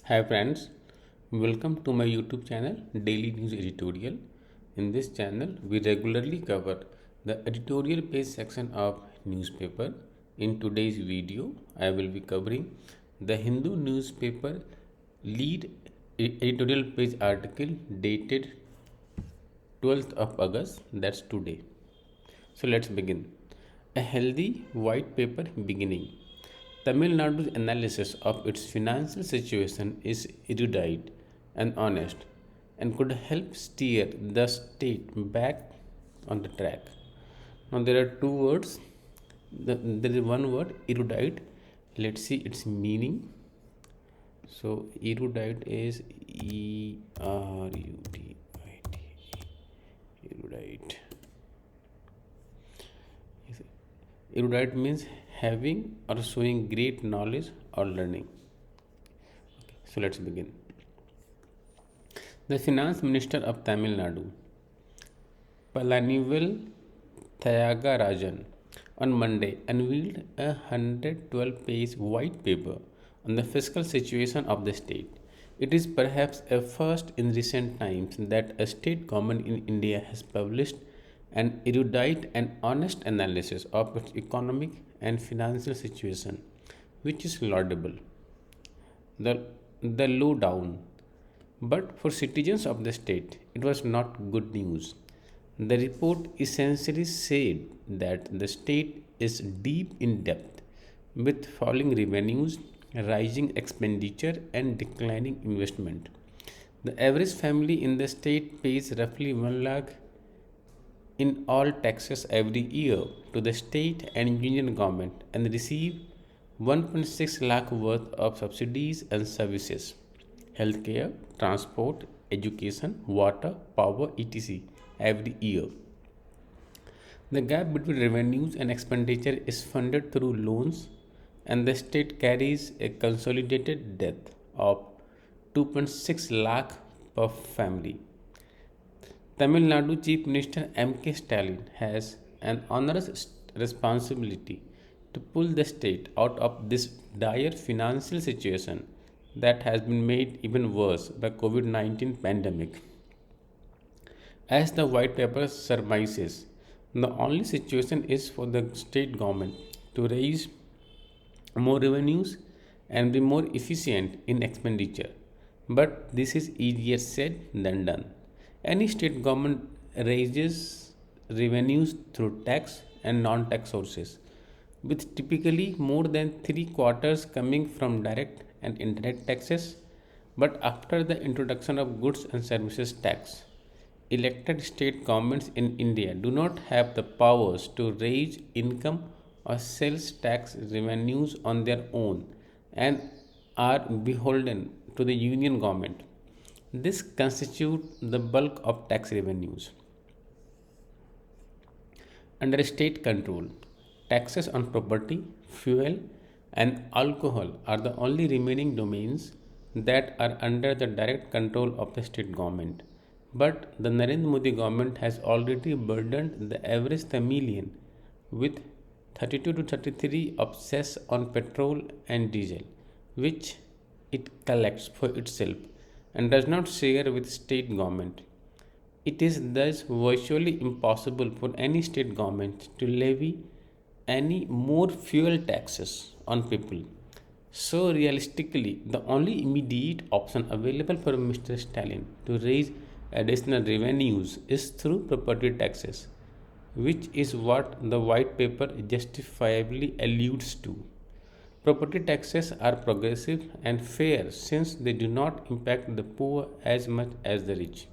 Hi friends, welcome to my YouTube channel Daily News Editorial. In this channel, we regularly cover the editorial page section of newspaper. In today's video, I will be covering the Hindu newspaper lead editorial page article dated 12th of August, that's today. So let's begin. A healthy white paper beginning. Tamil Nadu's analysis of its financial situation is erudite and honest and could help steer the state back on the track. Now, there are two words. There is one word, erudite. Let's see its meaning. So, erudite is E-R-U-D-I-T. Erudite. Erudite means having or showing great knowledge or learning. So let's begin. The Finance Minister of Tamil Nadu, Palanivel Thayagarajan, on Monday unveiled a 112-page white paper on the fiscal situation of the state. It is perhaps a first in recent times that a state government in India has published an erudite and honest analysis of its economic and financial situation, which is laudable. The lowdown. But for citizens of the state, it was not good news. The report essentially said that the state is deep in debt with falling revenues, rising expenditure, and declining investment. The average family in the state pays roughly 1 lakh in all taxes every year to the state and union government and receive 1.6 lakh worth of subsidies and services, healthcare, transport, education, water, power, etc. every year. The gap between revenues and expenditure is funded through loans, and the state carries a consolidated debt of 2.6 lakh per family. Tamil Nadu Chief Minister M.K. Stalin has an onerous responsibility to pull the state out of this dire financial situation that has been made even worse by COVID-19 pandemic. As the white paper surmises, the only situation is for the state government to raise more revenues and be more efficient in expenditure. But this is easier said than done. Any state government raises revenues through tax and non tax sources, with typically more than three quarters coming from direct and indirect taxes. But after the introduction of goods and services tax, elected state governments in India do not have the powers to raise income or sales tax revenues on their own and are beholden to the union government. This constitutes the bulk of tax revenues. Under state control, taxes on property, fuel, and alcohol are the only remaining domains that are under the direct control of the state government. But the Narendra Modi government has already burdened the average Tamilian with 32 to 33 of cess on petrol and diesel, which it collects for itself and does not share with state government. It is thus virtually impossible for any state government to levy any more fuel taxes on people. So, realistically, the only immediate option available for Mr. Stalin to raise additional revenues is through property taxes, which is what the white paper justifiably alludes to. Property taxes are progressive and fair since they do not impact the poor as much as the rich.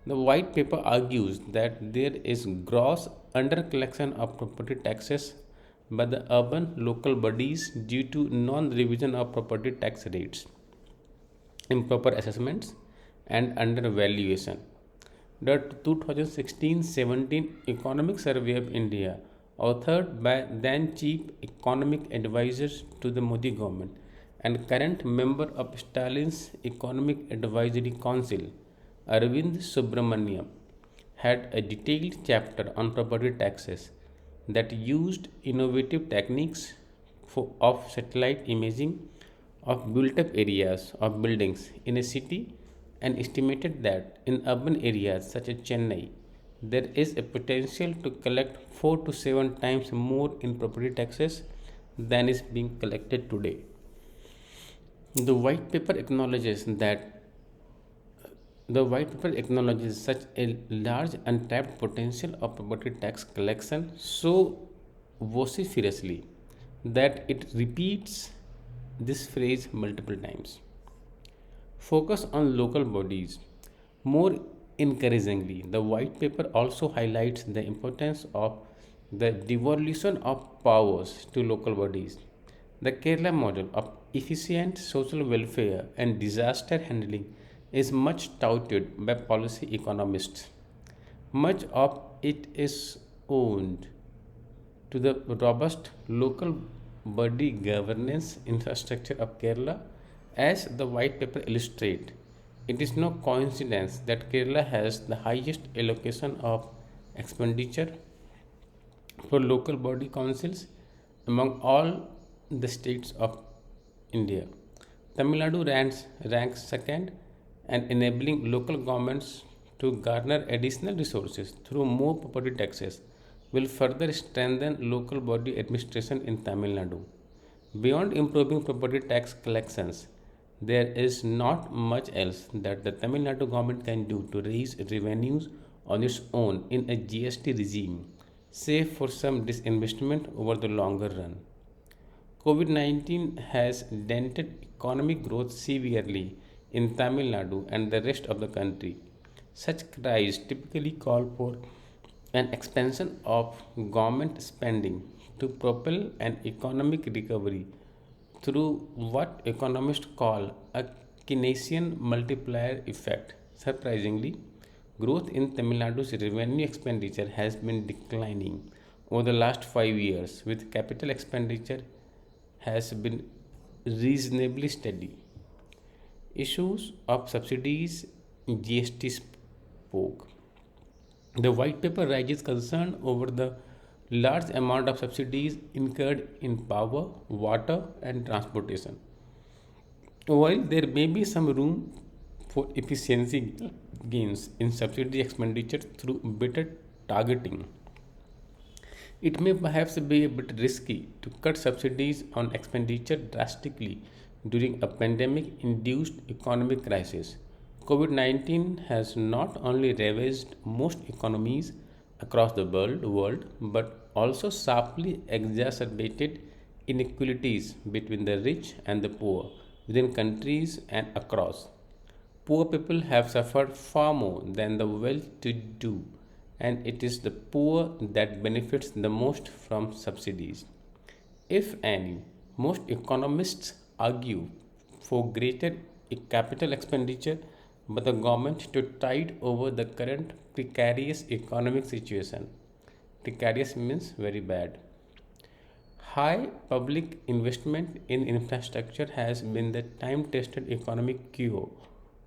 The white paper argues that there is gross undercollection of property taxes by the urban local bodies due to non revision of property tax rates, improper assessments, and undervaluation. The 2016-17 Economic Survey of India, authored by then Chief Economic Advisors to the Modi government and current member of Stalin's Economic Advisory Council, Arvind Subramaniam, had a detailed chapter on property taxes that used innovative techniques of satellite imaging of built up areas of buildings in a city and estimated that in urban areas such as Chennai, there is a potential to collect 4 to 7 times more in property taxes than is being collected today. The white paper acknowledges that The white paper acknowledges such a large untapped potential of property tax collection so vociferously that it repeats this phrase multiple times. Focus on local bodies. More encouragingly, the white paper also highlights the importance of the devolution of powers to local bodies. The Kerala model of efficient social welfare and disaster handling is much touted by policy economists. Much of it is owned to the robust local body governance infrastructure of Kerala. As the white paper illustrates, it is no coincidence that Kerala has the highest allocation of expenditure for local body councils among all the states of India. Tamil Nadu ranks second, and enabling local governments to garner additional resources through more property taxes will further strengthen local body administration in Tamil Nadu. Beyond improving property tax collections, there is not much else that the Tamil Nadu government can do to raise revenues on its own in a GST regime, save for some disinvestment over the longer run. COVID 19 has dented economic growth severely in Tamil Nadu and the rest of the country. Such cries typically call for an expansion of government spending to propel an economic recovery through what economists call a Keynesian multiplier effect. Surprisingly, growth in Tamil Nadu's revenue expenditure has been declining over the last 5 years, with capital expenditure has been reasonably steady. Issues of subsidies GST spoke. The white paper raises concern over the large amount of subsidies incurred in power, water, and transportation. While there may be some room for efficiency gains in subsidy expenditure through better targeting, it may perhaps be a bit risky to cut subsidies on expenditure drastically during a pandemic induced economic crisis. COVID 19 has not only ravaged most economies across the world but also sharply exacerbated inequalities between the rich and the poor within countries and across. Poor people have suffered far more than the well to do, and it is the poor that benefits the most from subsidies. If any, most economists argue for greater capital expenditure, but the government to tide over the current precarious economic situation. Precarious means very bad. High public investment in infrastructure has been the time tested economic cure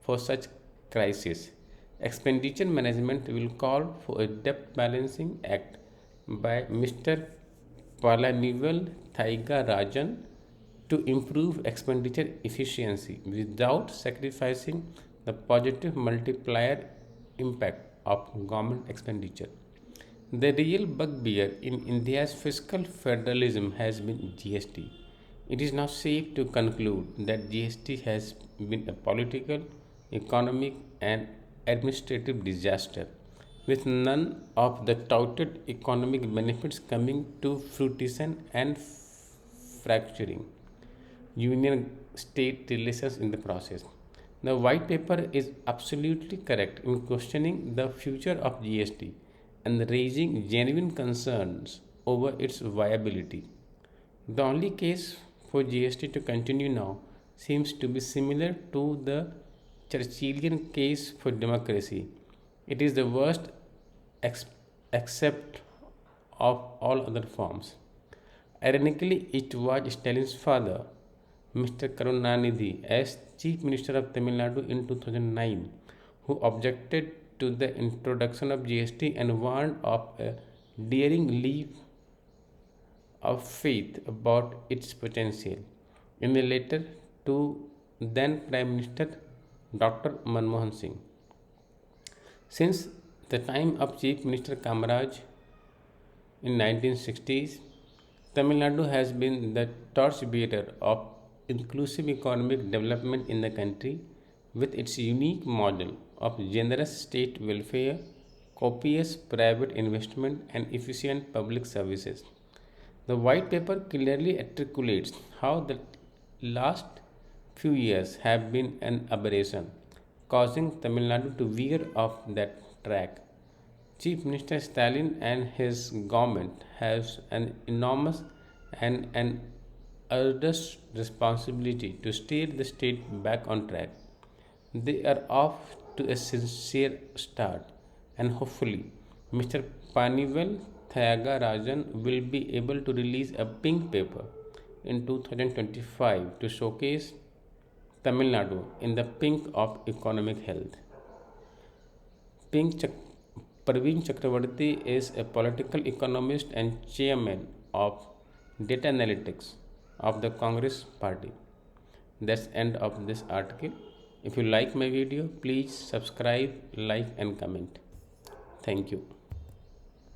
for such crises. Expenditure management will call for a debt balancing act by Mr. Palanival Thaiga Rajan to improve expenditure efficiency without sacrificing the positive multiplier impact of government expenditure. The real bugbear in India's fiscal federalism has been GST. It is now safe to conclude that GST has been a political, economic, and administrative disaster, with none of the touted economic benefits coming to fruition and fracturing union state relations in the process. The white paper is absolutely correct in questioning the future of GST and raising genuine concerns over its viability. The only case for GST to continue now seems to be similar to the Churchillian case for democracy. It is the worst ex- except of all other forms. Ironically, it was Stalin's father, Mr. Karunanidhi, as Chief Minister of Tamil Nadu in 2009, who objected to the introduction of GST and warned of a daring leap of faith about its potential. In a letter to then Prime Minister Dr. Manmohan Singh. Since the time of Chief Minister Kamaraj in 1960s, Tamil Nadu has been the torchbearer of inclusive economic development in the country with its unique model of generous state welfare, copious private investment, and efficient public services. The white paper clearly articulates how the last few years have been an aberration, causing Tamil Nadu to veer off that track. Chief Minister Stalin and his government has an enormous and an arduous responsibility to steer the state back on track. They are off to a sincere start, and hopefully, Mr. Panivel Thayagarajan will be able to release a pink paper in 2025 to showcase Tamil Nadu in the pink of economic health. Pink Chak- Praveen Chakravarti is a political economist and chairman of data analytics of the Congress party. That's end of this article. If you like my video, please subscribe, like and comment. Thank you.